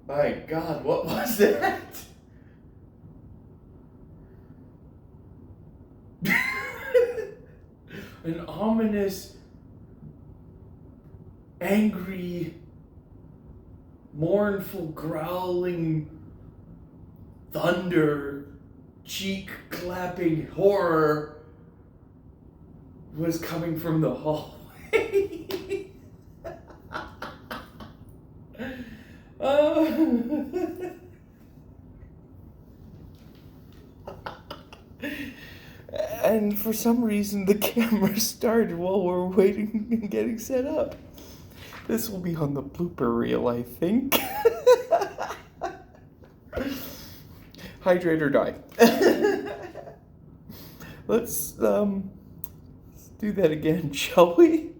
My God, what was that? An ominous, angry, mournful, growling thunder, cheek-clapping horror was coming from the hallway. And for some reason, the camera started while we're waiting and getting set up. This will be on the blooper reel, I think. Hydrate or die. Let's do that again, shall we?